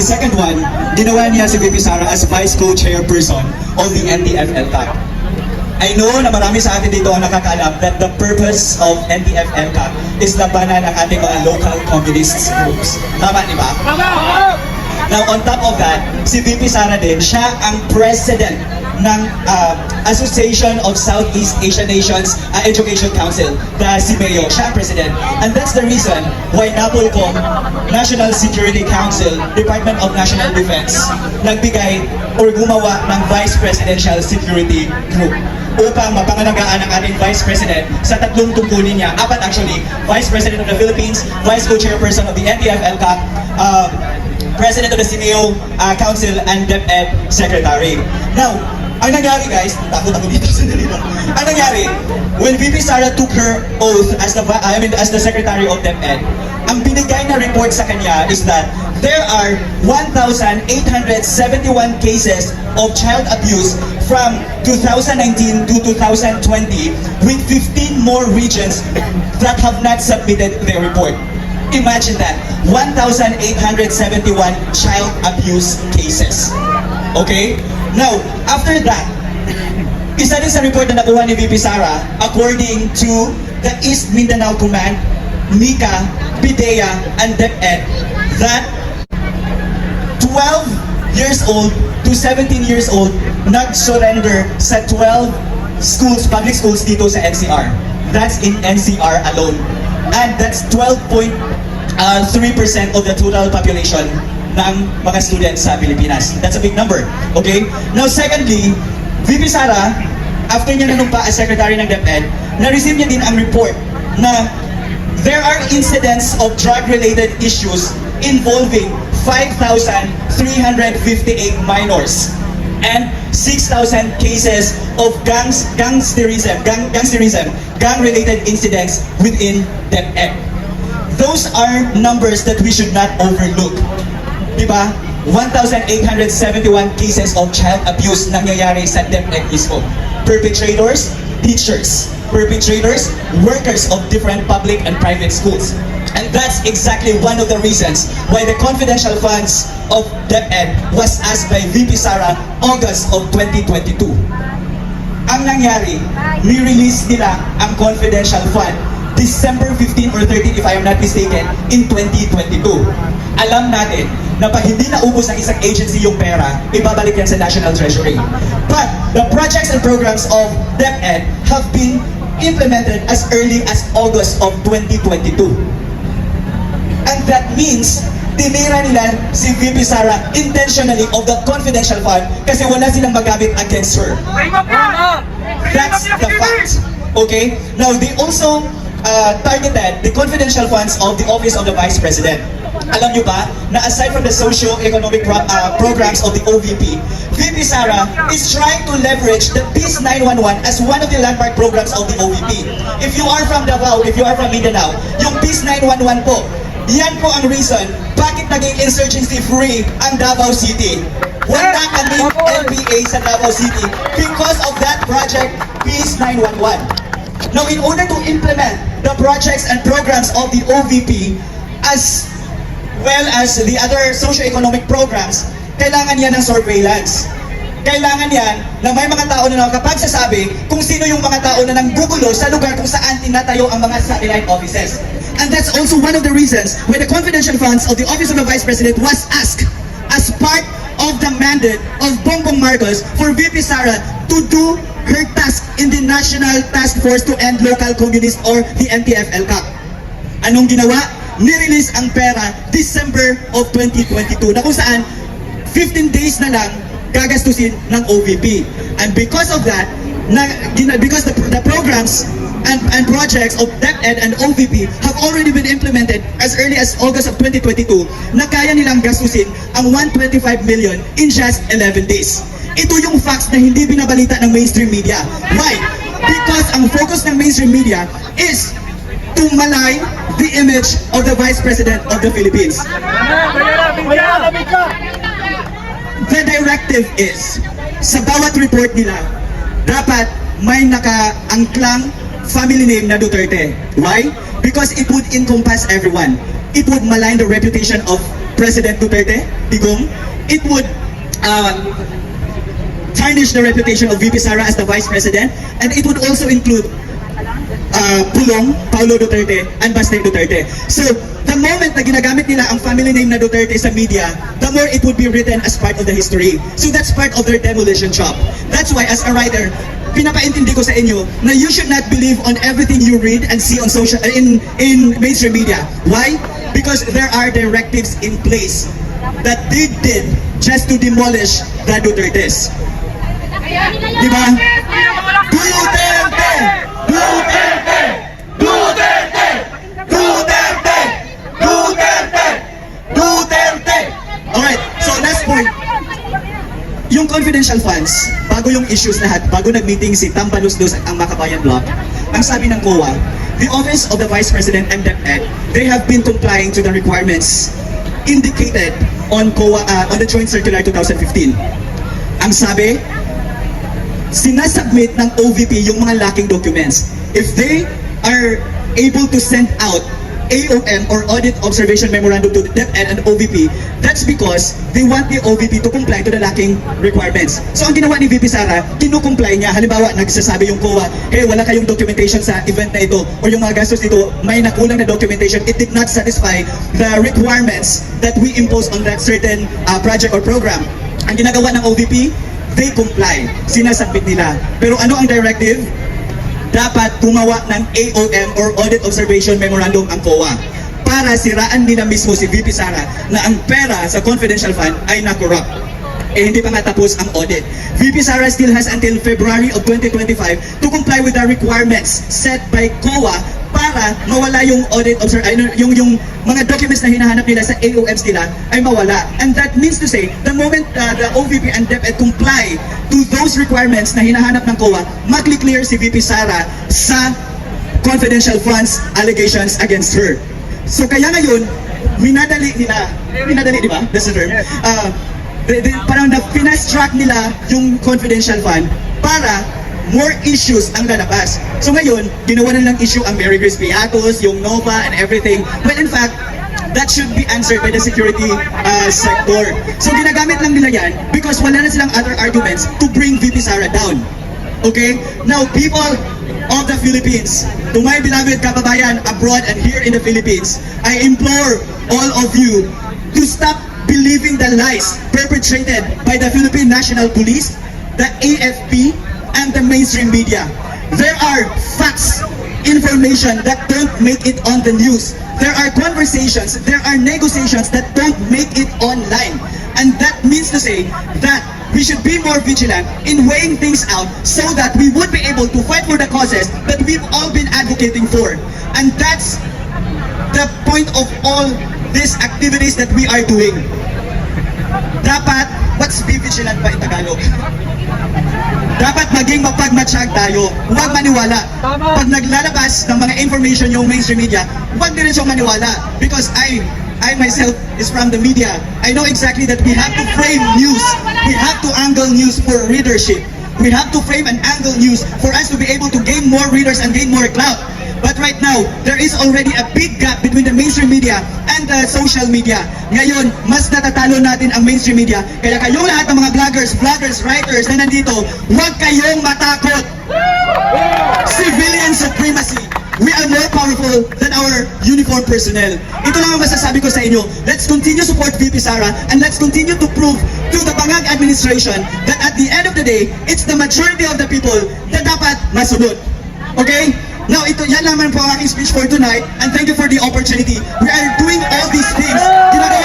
the second one, ginawa niya si VP Sara as Vice Co-Chairperson of the NTF-ELCAC. I know na marami sa atin dito ang nakakaalam that the purpose of NTF-ELCAC is labanan ang ating mga local communist groups. Tama, di ba? Now, on top of that, si VP Sara din, siya ang president ng Association of Southeast Asian Nations Education Council, the CIMEO. Siya ang president. And that's the reason why NAPOLCOM, National Security Council, Department of National Defense, nagbigay or gumawa ng Vice Presidential Security Group upang mapangalagaan ang ating Vice President sa tatlong tungkulin niya. Apat actually, Vice President of the Philippines, Vice Co-Chairperson of the NTF-ELCAC, President of the CIMEO Council, and DepEd Secretary. Now, ang nangyari guys, takot ako dito sa nalila. Ang nangyari, when VP Sara took her oath as the Secretary of DepEd, ang binigay na report sa kanya is that there are 1,871 cases of child abuse from 2019 to 2020 with 15 more regions that have not submitted their report. Imagine that, 1,871 child abuse cases. Okay? Now, after that, isa din sa report na nakuha ni VP Sara, according to the East Mindanao Command, NICA, PIDEA, and DepEd, that 12 years old to 17 years old nag-surrender sa 12 schools, public schools dito sa NCR. That's in NCR alone. And that's 12.3% of the total population ng mga students sa Pilipinas. That's a big number. Okay? Now secondly, VP Sara, after niya nanumpa as Secretary ng DepEd, na-receive niya din ang report na there are incidents of drug-related issues involving 5,358 minors and 6,000 cases of gang-related incidents within DepEd. Those are numbers that we should not overlook. Diba? 1,871 cases of child abuse nangyayari sa DepEd mismo. Perpetrators, teachers. Perpetrators, workers of different public and private schools. And that's exactly one of the reasons why the confidential funds of DepEd was asked by VP Sara August of 2022. Ang nangyari, ni-release nila ang confidential fund December 15 or 13 if I am not mistaken in 2022. Alam natin na pag hindi naubos ng isang agency yung pera, ibabalik yan sa National Treasury. But the projects and programs of DepEd have been implemented as early as August of 2022. And that means, tinira nila si VP Sara intentionally of the confidential fund kasi wala silang magamit against her. That's the fact. Okay? Now, they also targeted the confidential funds of the Office of the Vice President. Alam nyo ba na aside from the socio-economic programs of the OVP, VP Sara is trying to leverage the Peace 911 as one of the landmark programs of the OVP. If you are from Davao, if you are from Mindanao, yung Peace 911 po, yan po ang reason bakit naging insurgency-free ang Davao City. Wala kaming LPA sa Davao City because of that project, Peace 911. Now, in order to implement the projects and programs of the OVP as well as the other socio-economic programs, kailangan yan ng surveillance. Kailangan yan na may mga tao na nakakapagsasabi kung sino yung mga tao na nanggugulo sa lugar kung saan tinatayo ang mga satellite offices. And that's also one of the reasons why the confidential funds of the Office of the Vice President was asked as part of the mandate of Bongbong Marcos for VP Sara to do her task in the National Task Force to End Local Communist or the NTF-ELCAC. Anong ginawa? Nirelease ang pera December of 2022 na kung saan 15 days na lang gagastusin ng OVP. And because of that, because the programs and projects of DepEd and OVP have already been implemented as early as August of 2022, na kaya nilang gastusin ang 125 million in just 11 days. Ito yung facts na hindi binabalita ng mainstream media. Why? Because ang focus ng mainstream media is to malign the image of the Vice President of the Philippines. The directive is, sa bawat report nila, dapat may nakaangklang family name na Duterte. Why? Because it would encompass everyone. It would malign the reputation of President Duterte, Digong. It would tarnish the reputation of VP Sara as the Vice President, and it would also include Pulong, Paulo Duterte, and Baste Duterte. So, the moment na ginagamit nila ang family name na Duterte sa media, the more it would be written as part of the history. So that's part of their demolition job. That's why as a writer, pinapaintindi ko sa inyo na you should not believe on everything you read and see on social in mainstream media. Why? Because there are directives in place that they did just to demolish the Dutertes. Diba? Duterte! Duterte! Duterte! Duterte! Duterte! Duterte! Alright, so last point. Yung confidential funds, bago yung issues lahat, bago nag-meeting si Tambaluslos at ang Makabayan Bloc, ang sabi ng COA, the Office of the Vice President and DepEd, they have been complying to the requirements indicated on COA, on the Joint Circular 2015. Ang sabi, sinasubmit ng OVP yung mga lacking documents. If they are able to send out AOM or Audit Observation Memorandum to DepEd and OVP, that's because they want the OVP to comply to the lacking requirements. So ang ginawa ni VP Sara, kinukomply niya. Halimbawa, nagsasabi yung COA, hey, wala kayong documentation sa event na ito or yung mga gastos dito, may nakulang na documentation. It did not satisfy the requirements that we impose on that certain project or program. Ang ginagawa ng OVP, they comply. Sinasabit nila. Pero ano ang directive? Dapat gumawa ng AOM or Audit Observation Memorandum ang COA para siraan nila mismo si VP Sara na ang pera sa confidential fund ay na-corrupt. Eh hindi pa nga tapos ang audit. VP Sara still has until February of 2025 to comply with the requirements set by COA para mawala yung audit yung mga documents na hinahanap nila sa AOMs nila ay mawala. And that means to say, the moment the OVP and DepEd comply to those requirements na hinahanap ng COA, makli-clear si VP Sara sa confidential funds allegations against her. So kaya ngayon, minadali, di ba? That's the term. Parang na-finance track nila yung confidential fund para more issues ang lalabas. So ngayon, ginawa na lang issue ang Mary Grace Piatos, yung Nova and everything. But in fact, that should be answered by the security sector. So ginagamit lang nila yan because wala na silang other arguments to bring VP Sara down. Okay? Now, people of the Philippines, to my beloved kababayan abroad and here in the Philippines, I implore all of you to stop believing the lies perpetrated by the Philippine National Police, the AFP, and the mainstream media. There are facts, information that don't make it on the news. There are conversations, there are negotiations that don't make it online. And that means to say that we should be more vigilant in weighing things out so that we would be able to fight for the causes that we've all been advocating for. And that's the point of all these activities that we are doing. Dapat, what's be vigilant ba in Tagalog? Dapat maging mapagmatsyag tayo. Huwag maniwala. Pag naglalabas ng mga information yung mainstream media, huwag din siyang maniwala. Because I myself is from the media. I know exactly that we have to frame news. We have to angle news for readership. We have to frame and angle news for us to be able to gain more readers and gain more clout. But right now, there is already a big gap between the mainstream media and the social media. Ngayon, mas natatalo natin ang mainstream media. Kaya kayong lahat ng mga vloggers, writers na nandito, huwag kayong matakot. Civilian supremacy. We are more powerful than our uniformed personnel. Ito lang ang masasabi ko sa inyo. Let's continue support VP Sara and let's continue to prove to the Bangag administration that at the end of the day, it's the majority of the people na dapat masunod. Okay? Now, yan naman po ang aking speech for tonight and thank you for the opportunity. We are doing all these things. Ginagawa